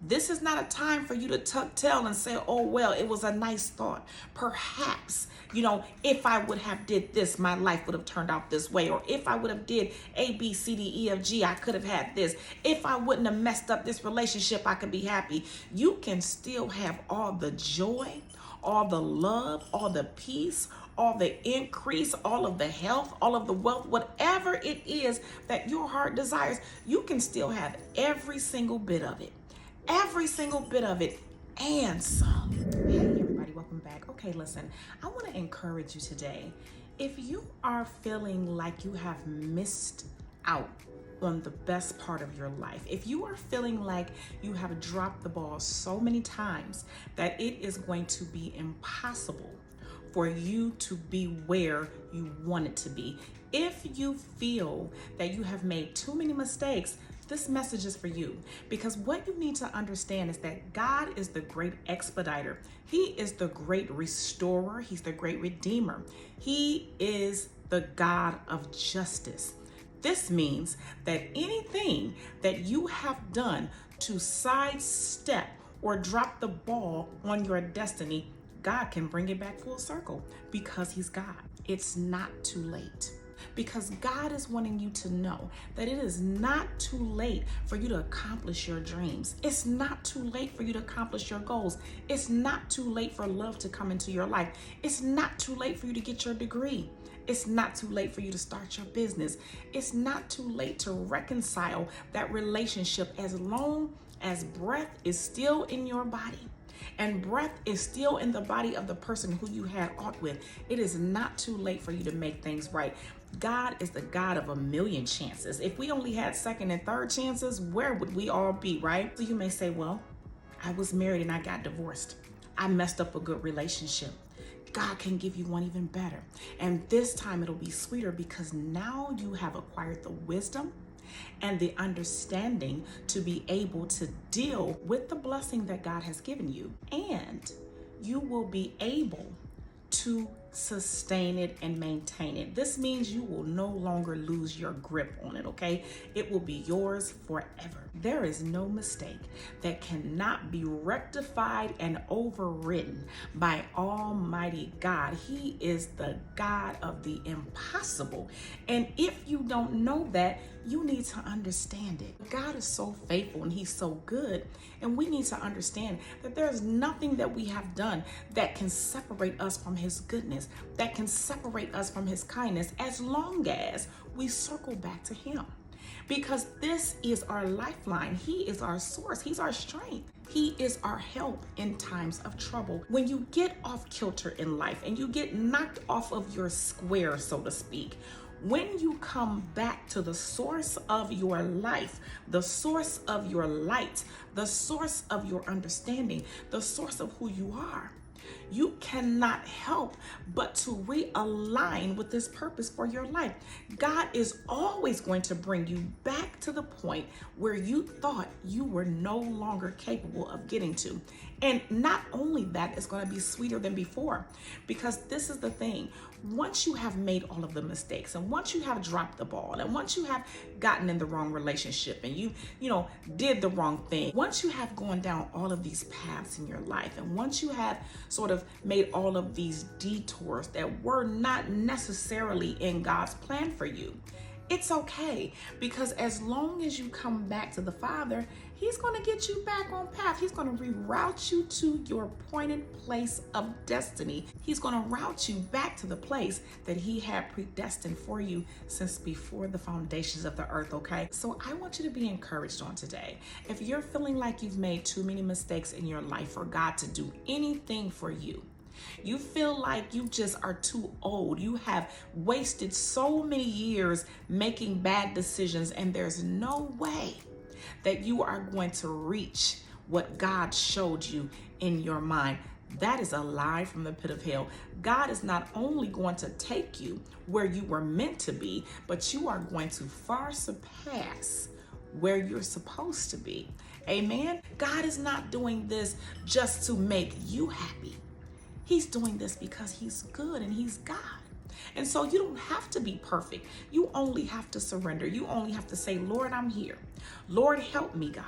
This is not a time for you to tuck tail and say, oh, well, it was a nice thought. Perhaps, if I would have did this, my life would have turned out this way. Or if I would have did A, B, C, D, E, F, G, I could have had this. If I wouldn't have messed up this relationship, I could be happy. You can still have all the joy, all the love, all the peace, all the increase, all of the health, all of the wealth, whatever it is that your heart desires, you can still have every single bit of it. Every single bit of it and some. Hey everybody, welcome back. Okay, listen, I want to encourage you today. If you are feeling like you have missed out on the best part of your life, if you are feeling like you have dropped the ball so many times that it is going to be impossible for you to be where you want it to be, if you feel that you have made too many mistakes, this message is for you, because what you need to understand is that God is the great expediter. He is the great restorer. He's the great redeemer. He is the God of justice. This means that anything that you have done to sidestep or drop the ball on your destiny, God can bring it back full circle because He's God. It's not too late. Because God is wanting you to know that it is not too late for you to accomplish your dreams. It's not too late for you to accomplish your goals. It's not too late for love to come into your life. It's not too late for you to get your degree. It's not too late for you to start your business. It's not too late to reconcile that relationship as long as breath is still in your body. And breath is still in the body of the person who you had aught with. It is not too late for you to make things right. God is the God of a million chances. If we only had second and third chances, where would we all be, right? So you may say, well, I was married and I got divorced. I messed up a good relationship. God can give you one even better. And this time it'll be sweeter because now you have acquired the wisdom and the understanding to be able to deal with the blessing that God has given you. And you will be able to sustain it and maintain it. This means you will no longer lose your grip on it, okay? It will be yours forever. There is no mistake that cannot be rectified and overridden by Almighty God. He is the God of the impossible. And if you don't know that, you need to understand it. God is so faithful and He's so good. And we need to understand that there's nothing that we have done that can separate us from His goodness, that can separate us from His kindness, as long as we circle back to Him. Because this is our lifeline. He is our source. He's our strength. He is our help in times of trouble. When you get off kilter in life and you get knocked off of your square, so to speak, when you come back to the source of your life, the source of your light, the source of your understanding, the source of who you are, you cannot help but to realign with His purpose for your life. God is always going to bring you back to the point where you thought you were no longer capable of getting to. And not only that, it's going to be sweeter than before, because this is the thing. Once you have made all of the mistakes, and once you have dropped the ball, and once you have gotten in the wrong relationship, and you did the wrong thing, once you have gone down all of these paths in your life, and once you have sort of made all of these detours that were not necessarily in God's plan for you, it's okay, because as long as you come back to the Father, He's going to get you back on path. He's going to reroute you to your appointed place of destiny. He's going to route you back to the place that He had predestined for you since before the foundations of the earth, okay? So I want you to be encouraged on today. If you're feeling like you've made too many mistakes in your life for God to do anything for you, you feel like you just are too old, you have wasted so many years making bad decisions, and there's no way that you are going to reach what God showed you in your mind, that is a lie from the pit of hell. God is not only going to take you where you were meant to be, but you are going to far surpass where you're supposed to be. Amen. God is not doing this just to make you happy. He's doing this because He's good and He's God. And so you don't have to be perfect. You only have to surrender. You only have to say, Lord, I'm here. Lord, help me, God.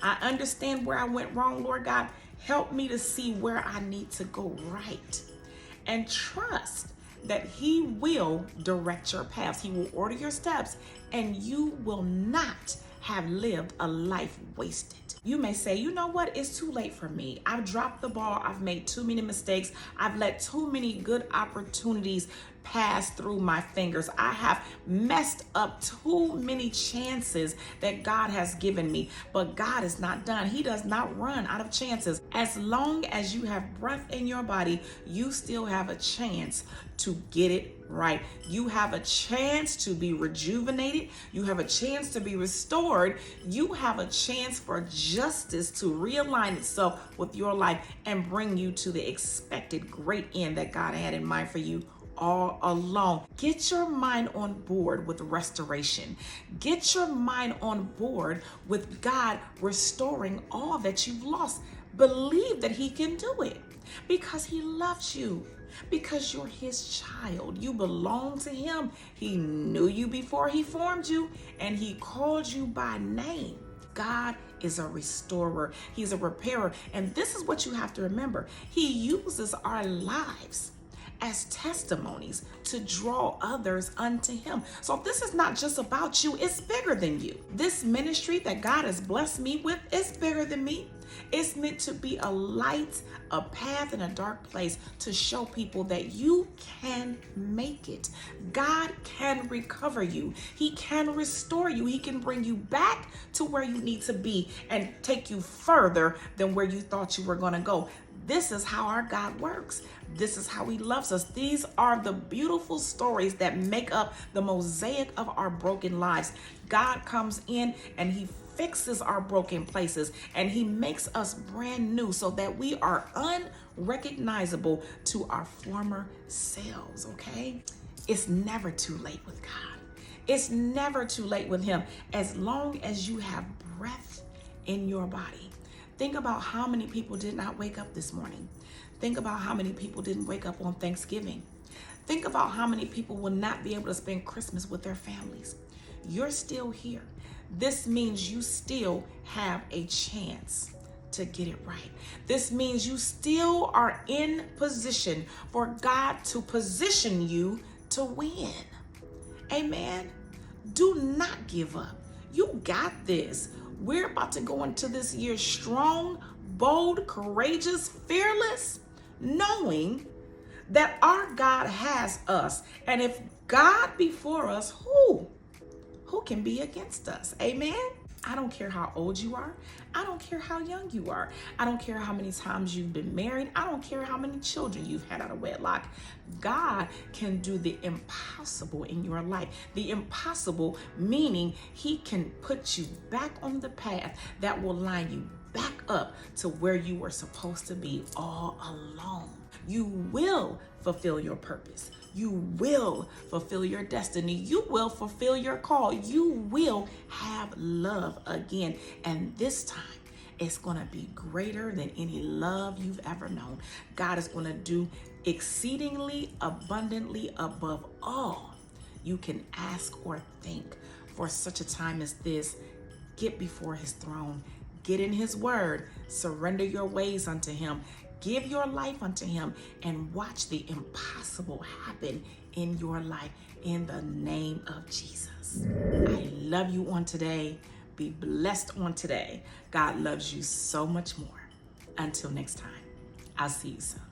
I understand where I went wrong, Lord God. Help me to see where I need to go right. And trust that He will direct your paths. He will order your steps, and you will not have lived a life wasted. You may say, you know what? It's too late for me. I've dropped the ball. I've made too many mistakes. I've let too many good opportunities pass through my fingers. I have messed up too many chances that God has given me. But God is not done. He does not run out of chances. As long as you have breath in your body, you still have a chance to get it right. You have a chance to be rejuvenated. You have a chance to be restored. You have a chance for justice to realign itself with your life and bring you to the expected great end that God had in mind for you all along. Get your mind on board with restoration. Get your mind on board with God restoring all that you've lost. Believe that He can do it because He loves you. Because you're His child. You belong to Him. He knew you before He formed you, and He called you by name. God is a restorer. He's a repairer. And this is what you have to remember. He uses our lives as testimonies to draw others unto Him. So this is not just about you. It's bigger than you. This ministry that God has blessed me with is bigger than me. It's meant to be a light, a path in a dark place to show people that you can make it. God can recover you. He can restore you. He can bring you back to where you need to be and take you further than where you thought you were going to go. This is how our God works. This is how He loves us. These are the beautiful stories that make up the mosaic of our broken lives. God comes in and He fixes our broken places and He makes us brand new so that we are unrecognizable to our former selves, okay? It's never too late with God. It's never too late with Him as long as you have breath in your body. Think about how many people did not wake up this morning. Think about how many people didn't wake up on Thanksgiving. Think about how many people will not be able to spend Christmas with their families. You're still here. This means you still have a chance to get it right. This means you still are in position for God to position you to win. Amen. Do not give up. You got this. We're about to go into this year strong, bold, courageous, fearless, knowing that our God has us. And if God be for us, who can be against us? Amen. I don't care how old you are. I don't care how young you are. I don't care how many times you've been married. I don't care how many children you've had out of wedlock. God can do the impossible in your life. The impossible meaning He can put you back on the path that will line you back up to where you were supposed to be all along. You will fulfill your purpose. You will fulfill your destiny. You will fulfill your call. You will have love again. And this time, it's going to be greater than any love you've ever known. God is going to do exceedingly abundantly above all you can ask or think. For such a time as this, get before His throne. Get in His word. Surrender your ways unto Him. Give your life unto Him and watch the impossible happen in your life in the name of Jesus. I love you on today. Be blessed on today. God loves you so much more. Until next time, I'll see you soon.